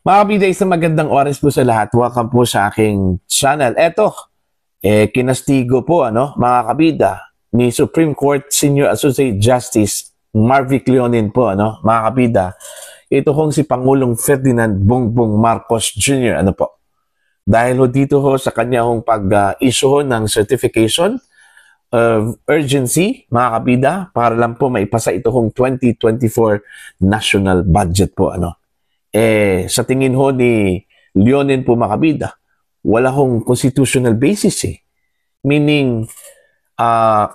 Mga kabida, isang magandang oras po sa lahat. Welcome po sa aking channel. Eto, kinastigo po, mga kabida, ni Supreme Court Senior Associate Justice Marvic Leonin po, mga kabida. Ito kong si Pangulong Ferdinand Bongbong Marcos Jr., Dahil dito sa kanya pag-issue ng certification of urgency, mga kabida, para lang po maipasa ito 2024 national budget po, sa tingin ni Leonin po mga kabida, wala constitutional basis Meaning,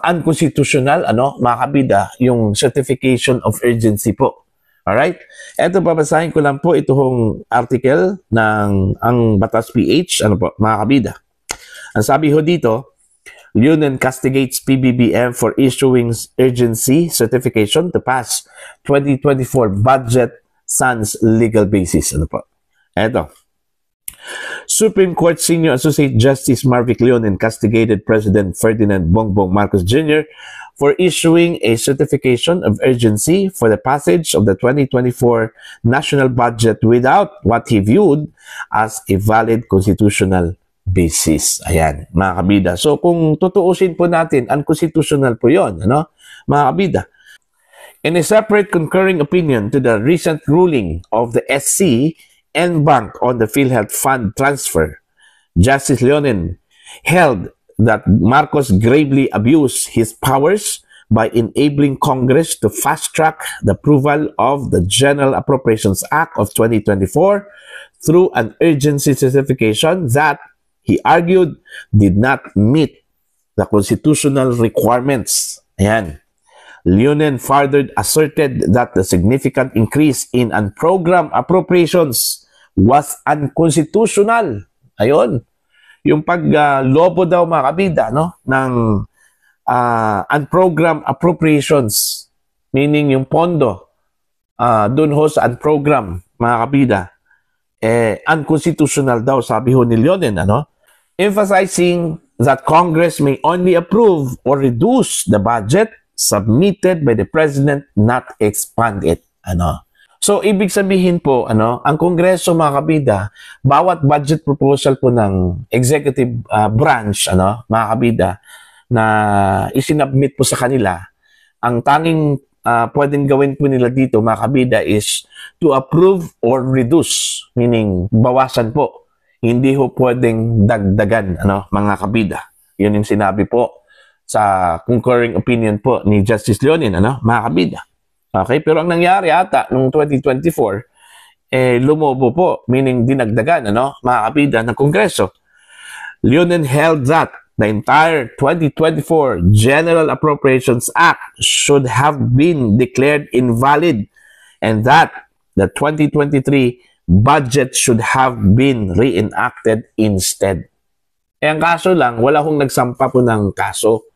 unconstitutional, mga kabida, yung certification of urgency po. Alright? Ito, babasahin ko lang po itong article ng ang Batas PH, mga kabida. Ang sabi dito, Leonin castigates PBBM for issuing urgency certification to pass 2024 budget sans legal basis. Eto. Supreme Court Senior Associate Justice Marvic Leonin castigated President Ferdinand Bongbong Marcos Jr. for issuing a certification of urgency for the passage of the 2024 national budget without what he viewed as a valid constitutional basis. Ayan, mga kabida. So, kung tutuusin po natin, unconstitutional po yun, mga kabida. In a separate concurring opinion to the recent ruling of the SC and Bank on the PhilHealth Fund transfer, Justice Leonin held that Marcos gravely abused his powers by enabling Congress to fast-track the approval of the General Appropriations Act of 2024 through an urgency certification that, he argued, did not meet the constitutional requirements. Ayan. Leonin further asserted that the significant increase in unprogrammed appropriations was unconstitutional. Ayun. Yung paglobo daw mga kabida, ng unprogrammed appropriations, meaning yung pondo dun sa unprogrammed mga kabida, unconstitutional daw, sabi ni Leonin, emphasizing that Congress may only approve or reduce the budget submitted by the President, not expand it. So, ibig sabihin po, ang Kongreso, mga kabida, bawat budget proposal po ng executive branch, mga kabida, na isinabmit po sa kanila, ang tanging pwedeng gawin po nila dito, mga kabida, is to approve or reduce, meaning bawasan po. Hindi pwedeng dagdagan, mga kabida. Yun yung sinabi po sa concurring opinion po ni Justice Leonin, mga kabida. Okay, pero ang nangyari ata noong 2024, lumobo po, meaning dinagdagan, mga kabida ng Kongreso. Leonin held that the entire 2024 General Appropriations Act should have been declared invalid and that the 2023 budget should have been reenacted instead. Ang kaso lang, wala nagsampa po ng kaso.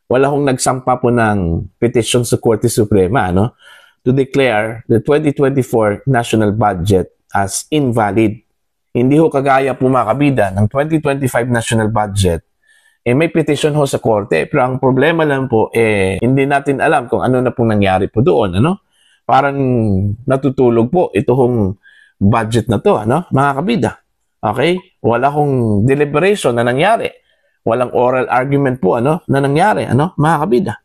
Wala nagsampa po ng petition sa Korte Suprema, to declare the 2024 national budget as invalid. Hindi kagaya po mga kabida ng 2025 national budget, may petition sa Korte. Pero ang problema lang po, hindi natin alam kung ano na pong nangyari po doon, Parang natutulog po itong budget na to, mga kabida. Okay? Wala deliberation na nangyari. Walang oral argument po, na nangyari, mga kabida.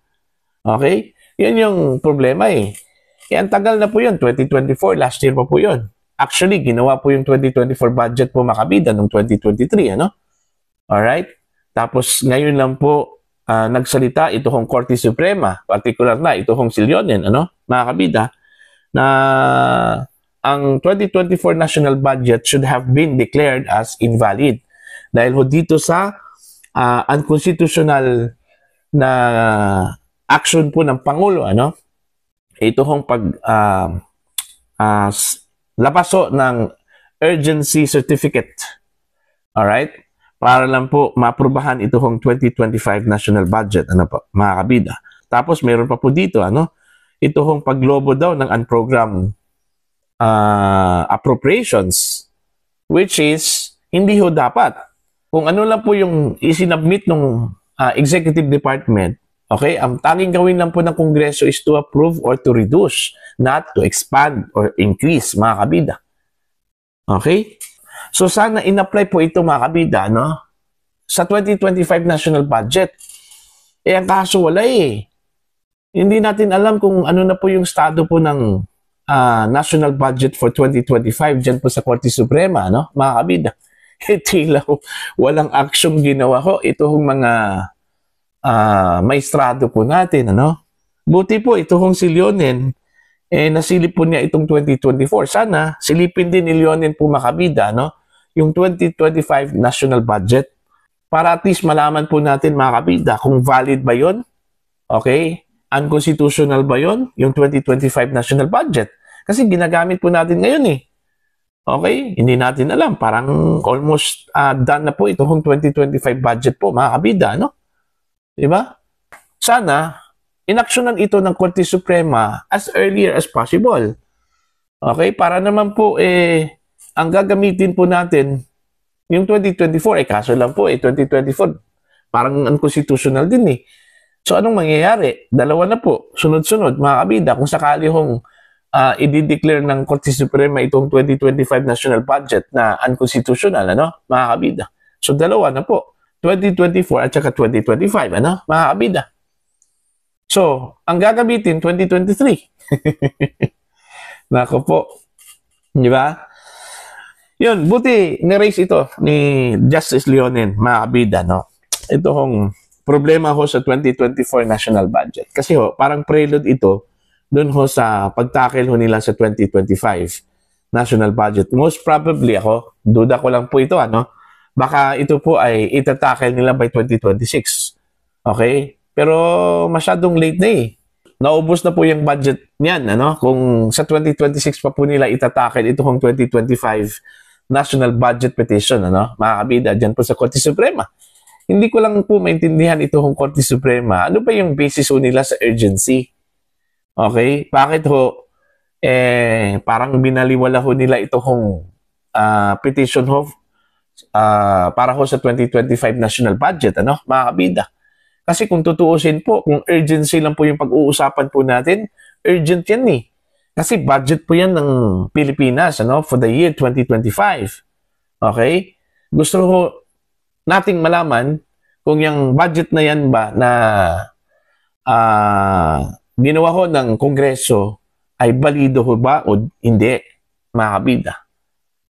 Okay? Yun yung problema ang tagal na po yun, 2024, last year pa po yun. Actually, ginawa po yung 2024 budget po, mga kabida, noong 2023, Alright? Tapos, ngayon lang po, nagsalita itong Korte Suprema, particular na itong si Leonin, mga kabida, na ang 2024 national budget should have been declared as invalid. Dahil dito sa unconstitutional na action po ng Pangulo, ito labaso ng urgency certificate. Alright? Para lang po maaprubahan itong 2025 national budget, mga kabida. Tapos meron pa po dito, itong paglobo daw ng unprogrammed appropriations, which is hindi dapat. Kung ano lang po yung isinabmit ng executive department, okay, ang tanging gawin lang po ng Kongreso is to approve or to reduce, not to expand or increase, mga kabida. Okay? So sana in-apply po ito mga kabida, no? Sa 2025 national budget. Ang kaso wala eh. Hindi natin alam kung ano na po yung estado po ng national budget for 2025 dyan po sa Korte Suprema, no? Mga kabida. Tila walang action ginawa ho. Ito mga maestrado po natin, ano? Buti po ito si Leonen, nasilip po niya itong 2024. Sana silipin din ni Leonen po makabida, no? Yung 2025 national budget para at least malaman po natin mga kabida kung valid ba yon, okay? Unconstitutional ba yon yung 2025 national budget? Kasi ginagamit po natin ngayon eh. Okay? Hindi natin alam. Parang almost done na po itong 2025 budget po mga kabida, no? Diba? Sana inaksyonan ito ng Korte Suprema as earlier as possible. Okay? Para naman po ang gagamitin po natin yung 2024, kaso lang po 2024 parang unconstitutional din eh. So anong mangyayari? Dalawa na po, sunod-sunod mga kabida, kung sakali i-declare ng Korte Suprema itong 2025 national budget na unconstitutional, ano, mga kabida. So dalawa na po, 2024 at saka 2025, ano, mga kabida. So, ang gagamitin 2023. Nako po. Di ba? Yun, buti ni-raise ito ni Justice Leonen, mga kabida, no? Ito problema sa 2024 national budget. Kasi parang prelude ito doon sa pagtakil nila sa 2025 national budget. Most probably duda ko lang po ito, ano? Baka ito po ay itatakil nila by 2026. Okay? Pero masyadong late na eh. Naubos na po yung budget niyan, ano? Kung sa 2026 pa po nila itatakil ito 2025 national budget petition, ano? Mga kabida, dyan po sa Korte Suprema. Hindi ko lang po maintindihan ito Korte Suprema. Ano ba yung basis nila sa urgency? Okay? Bakit parang binaliwala nila ito petition para sa 2025 national budget, ano? Mga kabida. Kasi kung tutuusin po, kung urgency lang po yung pag-uusapan po natin, urgent yan eh. Kasi budget po yan ng Pilipinas, ano, for the year 2025. Okay? Gusto nating malaman kung yung budget na yan ba na ginawa ng Kongreso ay balido ba o hindi, mga kabida.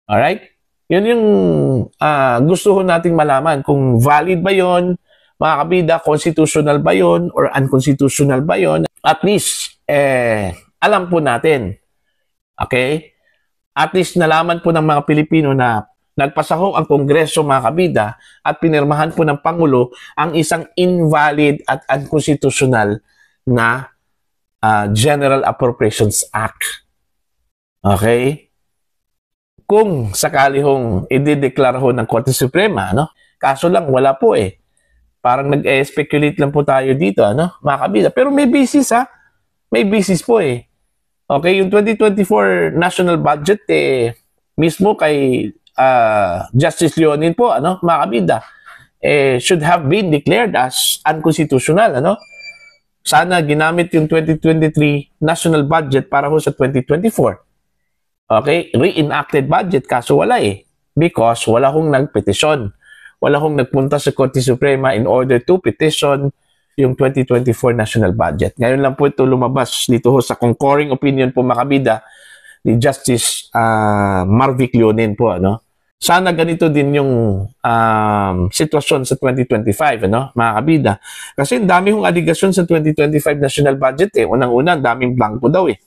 Alright? Yun yung gusto nating malaman kung valid ba yon, mga kabida, constitutional ba yon or unconstitutional ba yon. At least, alam po natin. Okay? At least nalaman po ng mga Pilipino na nagpasaho ang Kongreso, mga kabida, at pinirmahan po ng Pangulo ang isang invalid at unconstitutional na General Appropriations Act. Okay? Kung sakali i-declare ng Korte Suprema, no? Kaso lang, wala po eh. Parang nag-speculate lang po tayo dito, ano? Mga kabida. Pero may basis, ha? May basis po eh. Okay, yung 2024 national budget mismo kay Justice Leonen po, ano, mga kabida, should have been declared as unconstitutional, ano? Sana ginamit yung 2023 national budget para sa 2024. Okay, reenacted budget, kaso wala eh. Because wala nagpetisyon. Wala nagpunta sa Korte Suprema in order to petition yung 2024 national budget. Ngayon lang po ito lumabas dito sa concurring opinion po, makabida, ni Justice Marvic Leonen po, ano? Sana ganito din yung sitwasyon sa 2025, ano, mga kabida. Kasi ang dami aligasyon sa 2025 national budget eh. Unang-una, ang daming blanco daw eh.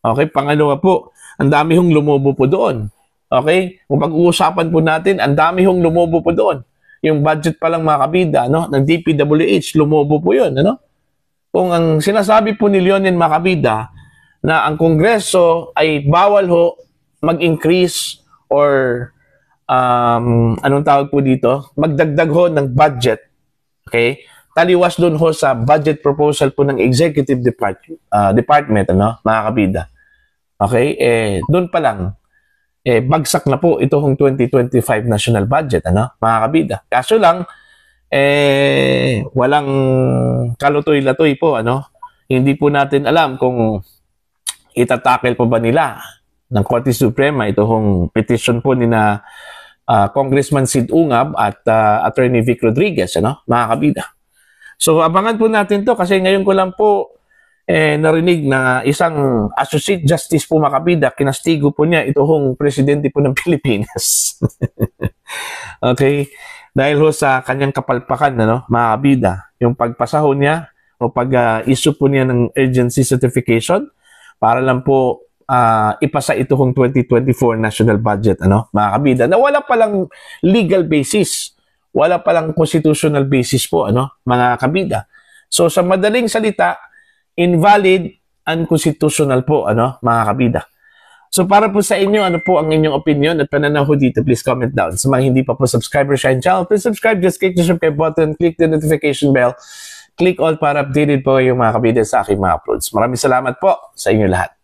Okay, pangalawa po, ang dami lumobo po doon. Okay? Kung pag-uusapan po natin, ang dami lumobo po doon. Yung budget pa lang, mga kabida, no, ng DPWH, lumobo po yun, ano? Kung ang sinasabi po ni Leonen, mga kabida, na ang Kongreso ay bawal mag-increase or anong tawag po dito? Magdagdag ng budget. Okay? Taliwas doon sa budget proposal po ng Executive Department, ano, mga kabida. Okay? Doon pa lang, bagsak na po itong 2025 national budget, ano, mga kabida. Kaso lang, walang kalutoy-latoy po, ano. Hindi po natin alam kung itatakel pa ba nila ng Korte Suprema itong petition po ni na Congressman Sid Ungab at Attorney Vic Rodriguez, mga kabida. So abangan po natin to kasi ngayon ko lang po narinig na isang Associate Justice po, mga kabida, kinastigo po niya itong presidente po ng Pilipinas. Okay? Dahil ho sa kanyang kapalpakan, mga kabida, yung pagpasa ho niya o pag-issue po niya ng urgency certification para lang po ipasa ito kung 2024 national budget, mga kabida, na wala palang legal basis, wala palang constitutional basis po, mga kabida. So sa madaling salita, invalid, unconstitutional po, mga kabida. So para po sa inyo, ano po ang inyong opinion at pananaw ho dito, please comment down. Sa mga hindi pa po subscriber sa channel, please subscribe, just click the subscribe button, click the notification bell, click all para updated po yung mga kabida sa aking mga uploads. Maraming salamat po sa inyo lahat.